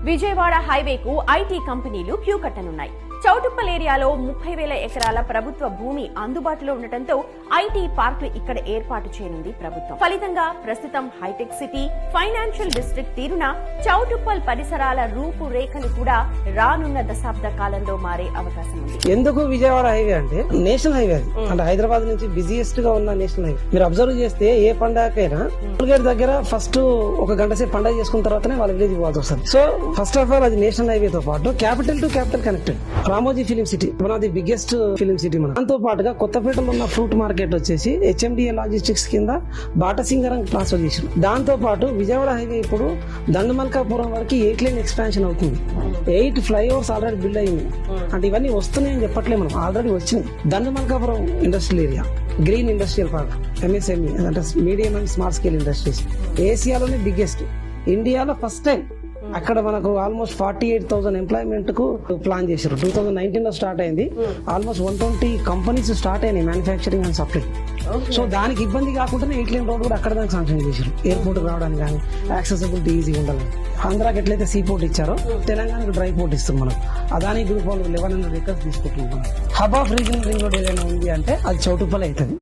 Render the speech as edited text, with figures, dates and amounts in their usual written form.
Vijayawada హైవేకు IT కంపెనీలు queue కట్టనున్నాయి. Choutuppal ఏరియాలో 30,000 ఎకరాల ప్రభుత్వ భూమి అందుబాటులో ఉండటంతో ఐటీ పార్కులు ఇక్కడ ఏర్పాటు చేయనుంది ప్రభుత్వం. ఫలితంగా ప్రస్తుతం హైటెక్ సిటీ, ఫైనాన్షియల్ డిస్ట్రిక్ట్ తీరున చౌటుప్పల్ పరిసరాల రూపురేఖలు కూడా రానున్న దశాబ్ద కాలంలో మారే అవకాశం ఉంది. ఎందుకు విజయవాడ హైవే అంటే నేషనల్ హైవే అది. అంటే హైదరాబాద్ నుంచి బిజియెస్ట్ గా ఉన్న నేషనల్ హైవే. మీరు అబ్జర్వ్ చేస్తే ఏ పండగకైనా టోల్గేట్ దగ్గర ఫస్ట్ ఒక గంట సేపు పండగ చేసుకున్న తర్వాతనే వాళ్ళ విలేజ్ పోవాల్సి వస్తుంది. సో ఫస్ట్ ఆఫ్ ఆల్ అది నేషనల్ హైవే తో పాటు capital to capital connected. Ramoji film city one of the biggest film city. మన దాంతో పాటుగా కొత్తపేటలో ఉన్న ఫ్రూట్ మార్కెట్ వచ్చేసి HMDA లాజిస్టిక్స్ కింద బాటసింగరం ట్రాన్స్ఫర్ చేసారు. దాంతో పాటు విజయవాడ హైవే ఇప్పుడు దండమల్కాపురం వరకు 8 లైన్ ఎక్స్పాన్షన్ అవుతుంది. 8 ఫ్లైఓవర్స్ ఆల్రెడీ బిల్డ్ అయింది. అంటే ఇవన్నీ వస్తున్నాయని చెప్పట్లే, మనం ఆల్రెడీ వచ్చింది. Dandumalkapuram industrial area, green industrial park, MSME అంటే medium and small scale industries ఏసియాలోనే బిగ్గెస్ట్. ఇండియాలో ఫస్ట్ టైం అక్కడ మనకు ఆల్మోస్ట్ 48,000 ఎంప్లాయ్మెంట్ కు ప్లాన్ చేశారు. 2019 లో స్టార్ట్ అయింది. ఆల్మోస్ట్ 120 కంపెనీస్ స్టార్ట్ అయినాయి మ్యానుఫ్యాక్చరింగ్ అండ్ సప్లై. సో దానికి ఇబ్బంది కాకుండా 8 లైన్ రోడ్ కూడా అక్కడ దానికి శాంక్షన్ చేశారు. ఎయిర్పోర్ట్ రావడానికి కానీ యాక్సెసిబిలిటీ ఈజీగా ఉండాలని. ఆంధ్రాకి ఎట్లయితే సీ పోర్ట్ ఇచ్చారో తెలంగాణకు డ్రై పోర్ట్ ఇస్తాం మనం. అదాని గ్రూప్ వాళ్ళు 1100 ఎకర్స్ తీసుకుంటున్నాం. Hub of regional ring road ఏదైనా ఉంది అంటే అది చౌటుప్పల్ అవుతుంది.